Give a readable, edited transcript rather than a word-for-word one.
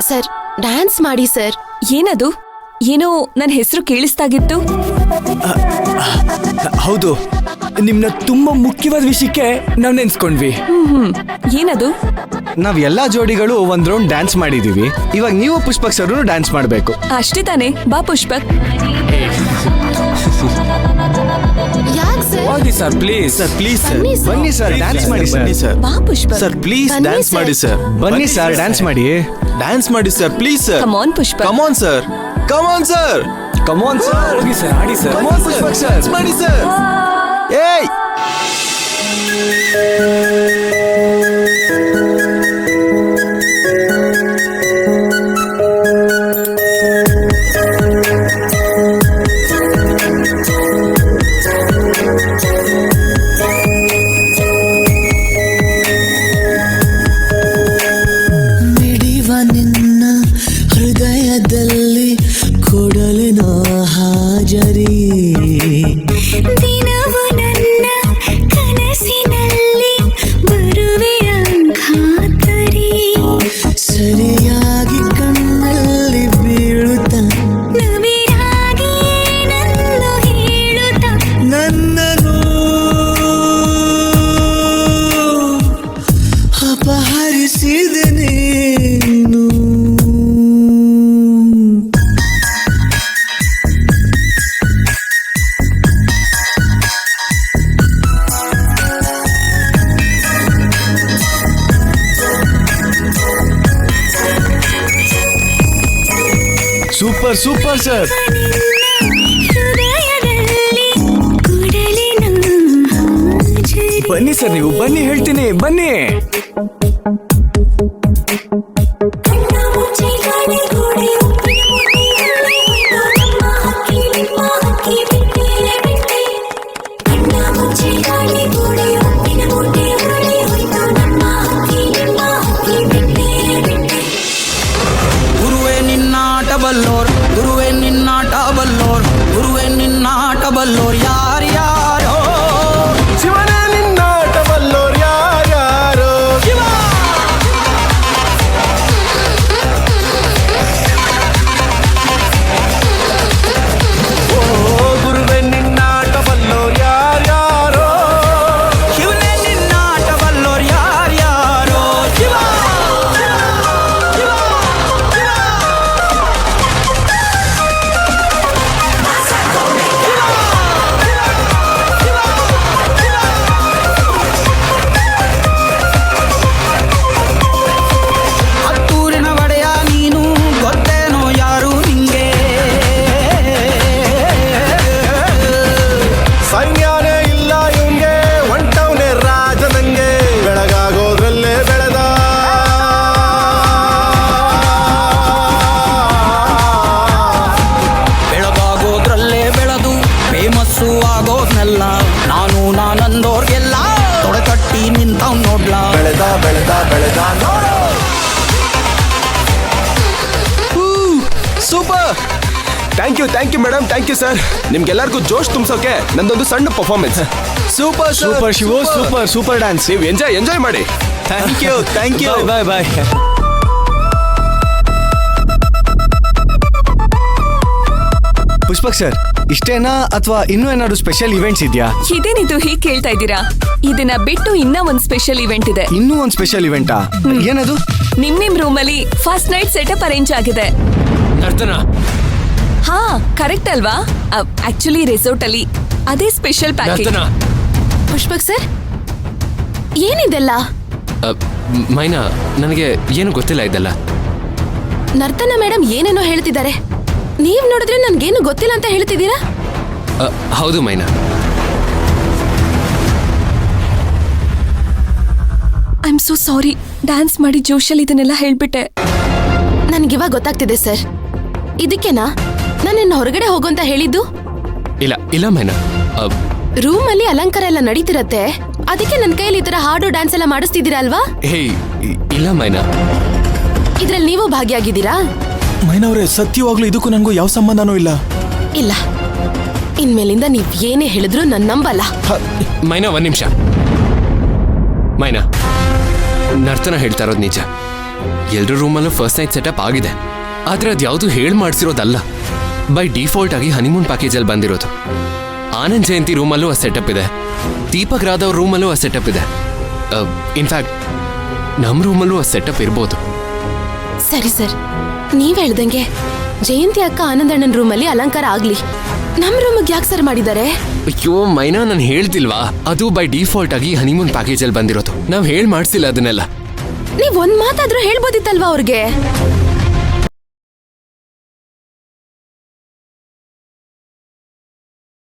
Sir dance ಮಾಡಿ sir. ಏನದು? ಏನೋ ನನ್ನ ಹೆಸರು ಕೇಳಿಸ್ತಾಗಿತ್ತು. ಹೌದು, ನಿಮ್ನ ತುಂಬಾ ಮುಖ್ಯವಾದ ವಿಷಯಕ್ಕೆ ನಾವ್ ನೆನ್ಸ್ಕೊಂಡ್ವಿ. ಏನದು? ನಾವ್ ಎಲ್ಲಾ ಜೋಡಿಗಳು ಒಂದ್ ರೌಂಡ್ ಡ್ಯಾನ್ಸ್ ಮಾಡಿದೀವಿ. ಇವಾಗ ನೀವು ಪುಷ್ಪಕ್ ಸರ್ ಡ್ಯಾನ್ಸ್ ಮಾಡ್ಬೇಕು. ಅಷ್ಟೇ ತಾನೆ? ಬಾ ಪುಷ್ಪಕ್. ಯಾಕೆ ಸರ್? ಹೋಗಿ sir please. Sir please sir, ಬನ್ನಿ ಸರ್. ಬನ್ನಿ ಸರ್, ಡ್ಯಾನ್ಸ್ ಮಾಡಿ ಸರ್. ಬಾ ಪುಷ್ಪಕ್. ಸರ್ ಪ್ಲೀಸ್ ಬನ್ನಿ ಡ್ಯಾನ್ಸ್ ಸರ್. ಮಾಡಿ ಸರ್. ಬನ್ನಿ ಸರ್, ಡ್ಯಾನ್ಸ್ ಮಾಡಿ. ಡ್ಯಾನ್ಸ್ ಮಾಡಿ sir please sir. Come on Pushpak. Come on sir, come on sir, come on sir, ಹೋಗಿ ಸರ್, ಆಡಿ sir. Come on Pushpak sir, dance ಮಾಡಿ ಸರ್. ಏಯ್ ಮಿಡಿವ ನಿನ್ನ ಹೃದಯದಲ್ಲಿ ಕೊಡಲಿನ ಹಾಜರಿ, ದಿನವು ನನ್ನ ಕನಸಿನಲ್ಲಿ ಬರುವೆಯ ಖಾತರಿ, ಸರಿಯಾಗಿ ಕಣ್ಣಲ್ಲಿ ಬೀಳುತ್ತ ನವಿರಾಗಿ ಏನನ್ನು ಹೇಳುತ್ತ ನನ್ನನ್ನು ಅಪಹರಿಸಿದೆ ನೀನು. Super super sir. ಹೃದಯದಲ್ಲಿ ಕೊಡಲಿನ ಹಾಜರಿ. ಬನ್ನಿ ಸರ್, ನೀವು ಬನ್ನಿ, ಹೇಳ್ತೀನಿ ಬನ್ನಿ. ಕಣ್ಣ ಮುಚ್ಚಿ ಗಾಳಿ ಗೋಡೆ ಉಪ್ಪಿನ ಮುಟ್ಟಿಯಾಳೆ ಹೋಯ್ತು ನಮ್ಮ ಹಕ್ಕಿ ನಿಮ್ಮ ಹಕ್ಕಿ ಬಿಟ್ಟೇ ಬಿಟ್ಟೆ. ಕಣ್ಣ ಮುಚ್ಚಿ ಗಾಳಿ ಗೋಡೆ ಉಪ್ಪಿನ ಮುಟ್ಟಿಯಾಳೆ ಹೋಯ್ತು ನಮ್ಮ ಹಕ್ಕಿ ನಿಮ್ಮ ಹಕ್ಕಿ ಬಿಟ್ಟೇ ಬಿಟ್ಟೆ. ಗುರುವೇ ನಿನ್ನಾಟ ಬಲ್ಲೋರ್, ಗುರುವೇ ನಿನ್ನಾಟ ಬಲ್ಲೋರ್, ಗುರುವೇ ನಿನ್ನಾಟ ಬಲ್ಲೋರ್ ಯಾರ್ಯಾರೋ. ಶಿವನೇ ನಿನ್ನಾಟ ಬಲ್ಲೋರ್ ಯಾರ್ಯಾರೋ. ಓ ಗುರುವೇ ನಿನ್ನಾಟ ಬಲ್ಲೋರ್ ಯಾರ್ಯಾರೋ. ಶಿವನೇ ನಿನ್ನಾಟ ಬಲ್ಲೋರ್ ಯಾರ್ಯಾರೋ. ಶಿವ ಹತ್ತೂರಿನ ಒಡೆಯ ನೀನು, ಗೊತ್ತೇನೋ ಯಾರು ನಿಂಗೆ. ಸೈನ್ಯಾನೇ ಇಲ್ಲ ಇವ್ನ್ಗೆ, ಹೊಂಟವ್ನೆ ರಾಜನಂಗೆ. ಬೆಳಗಾಗೋದ್ರಲ್ಲೇ ಬೆಳೆದ ಬೆಳಗಾಗೋದ್ರಲ್ಲೇ ಬೆಳೆದು ಫೇಮಸ್ಸು ಆಗೋದ್ನೆಲ್ಲ ನಾನು ನಾನಂದೋರ್ಗೆಲ್ಲ ತೊಡೆತಟ್ಟಿ ನಿಂತವ್ ನೋಡ್ಲಾ. ಬೆಳೆದ ಬೆಳೆದ ಬೆಳೆದ ನೋಡು. Super, thank you madam, thank you sir. ನಿಮ್ಗೆಲ್ಲರಿಗೂ ಜೋಶ್ ತುಂಬಿಸೋಕೆ ನಂದೊಂದು ಸಣ್ಣ performance. Super super Shivu, super super dance. ನೀವು ಎಂಜಾಯ್ ಮಾಡಿ. Thank you, thank you. Bye bye. Pushpak sir, ಇಷ್ಟೇನಾ ಅಥವಾ ಇನ್ನೂ ಏನಾದ್ರು ಸ್ಪೆಷಲ್ ಇವೆಂಟ್ಸ್ ಇದೆಯಾ? ಇದೇನಿದು ಹೀಗೆ ಕೇಳ್ತಾ ಇದ್ದೀರಾ? ಇದನ್ನ ಬಿಟ್ಟು ಇನ್ನ ಒಂದ್ ಸ್ಪೆಷಲ್ ಇವೆಂಟ್ ಇದೆ. ಇನ್ನೂ ಒಂದು ಸ್ಪೆಷಲ್ ಇವೆಂಟಾ? ಏನದು? ನಿಮ್ ರೂಮ್ ಅಲ್ಲಿ ಫಸ್ಟ್ ನೈಟ್ ಸೆಟಪ್ ಅರೇಂಜ್ ಆಗಿದೆ. ನರ್ತನ ಹಾ ಕರೆಕ್ಟ್ ಅಲ್ವಾ? ಆಕ್ಚುಲಿ ರೆಸಾರ್ಟ್ ಅಲ್ಲಿ ಅದೇ ಸ್ಪೆಷಲ್ ಪ್ಯಾಕೇಜ್. ಪುಷ್ಪಕ್ ಸರ್ ಏನಿದೆಲ್ಲ? ಮೈನಾ, ನನಗೆ ಏನು ಗೊತ್ತಿಲ್ಲ ಇದೆಲ್ಲ. ನರ್ತನ ಮೇಡಮ್ ಏನೇನೋ ಹೇಳ್ತಿದ್ದಾರೆ. ನೀವ್ ನೋಡಿದ್ರೆ ನನ್ಗೇನು ಗೊತ್ತಿಲ್ಲ ಅಂತ ಹೇಳ್ತಿದ್ದೀರಾ? ಹೌದು Maina. I am so sorry. Dance ಮಾಡಿ ಜೋಶಲ್ಲಿ ಇದನ್ನೆಲ್ಲ ಹೇಳ್ಬಿಟ್ಟೆ. ನನ್ಗಿವಾಗ ಗೊತ್ತಾಗ್ತಿದೆ ಸರ್. ಇದಕ್ಕೆನಾ ನನ್ನ ಹೊರಗಡೆ ಹೋಗು ಅಂತ ಹೇಳಿದ್ದು? ಇಲ್ಲ ಮೈನಾ, ರೂಮ್ ಅಲ್ಲಿ ಅಲಂಕಾರ ಎಲ್ಲ ನಡೀತಿರತ್ತೆ, ಅದಕ್ಕೆ ನನ್ನ ಕೈಯಲ್ಲಿ ಈ ತರ ಹಾಡು ಡ್ಯಾನ್ಸ್ ಎಲ್ಲ ಮಾಡಿಸ್ತಿದ್ದೀರಾ ಅಲ್ವಾ? ಹೇ ಇಲ್ಲ ಮೈನಾ. ಇದ್ರಲ್ಲಿ ನೀವು ಭಾಗಿಯಾಗಿದ್ದೀರಾ? ಮೈನವ್ರೆ, ಸತ್ಯವಾಗ್ಲೂ ಇದಕ್ಕೂ ನನಗೂ ಯಾವ ಸಂಬಂಧನೂ ಇಲ್ಲ. ಇಲ್ಲ, ಇನ್ಮೇಲಿಂದ ನೀವ್ ಏನೇ ಹೇಳಿದ್ರು ನನ್ ನಂಬಲ್ಲ. ಮೈನಾ ಒಂದ್ ನಿಮಿಷ. ಮೈನಾ, ನರ್ತನ ಹೇಳ್ತಾ ಇರೋದು ನಿಜ. ಎಲ್ರ ರೂಮಲ್ಲೂ ಫಸ್ಟ್ ನೈಟ್ ಸೆಟಪ್ ಆಗಿದೆ, ಆದ್ರೆ ಅದ್ಯಾವುದು ಹೇಳಿ ಮಾಡಿಸಿರೋದಲ್ಲ. ಬೈ ಡಿಫಾಲ್ಟ್ ಆಗಿ ಹನಿಮೂನ್ ಪ್ಯಾಕೇಜಲ್ಲಿ ಬಂದಿರೋದು. ಆನಂದ್ ಜಯಂತಿ ರೂಮಲ್ಲೂ ಆ ಸೆಟಪ್ ಇದೆ, ದೀಪಕ್ ರಾಧವ್ ರೂಮಲ್ಲೂ ಆ ಸೆಟಪ್ ಇದೆ. ಇನ್ಫ್ಯಾಕ್ಟ್ ನಮ್ಮ ರೂಮಲ್ಲೂ ಆ ಸೆಟಪ್ ಇರ್ಬೋದು. ಸರಿ ಸರ್, ನೀವ್ ಹೇಳ್ದಂಗೆ ಜಯಂತಿ ಅಕ್ಕ ಆನಂದಣ್ಣನ ರೂಮಲ್ಲಿ ಅಲಂಕಾರ ಆಗ್ಲಿ. ನಮ್ ರೂಮಿಗೆ ಯಾಕೆ ಸರ್ ಮಾಡಿದ್ದಾರೆ? ಅಯ್ಯೋ ಮೈನಾ, ನಾನು ಹೇಳ್ತಿಲ್ವಾ, ಅದು ಬೈ ಡಿಫಾಲ್ಟ್ ಆಗಿ ಹನಿಮೂನ್ ಪ್ಯಾಕೇಜಲ್ಲಿ ಬಂದಿರೋದು. ನಾವ್ ಹೇಳಿ ಮಾಡಿಸಿಲ್ಲ ಅದನ್ನೆಲ್ಲ. ನೀವ್ ಒಂದ್ ಮಾತಾದ್ರೂ ಹೇಳ್ಬೋದಿತ್ತಲ್ವಾ ಅವ್ರಿಗೆ?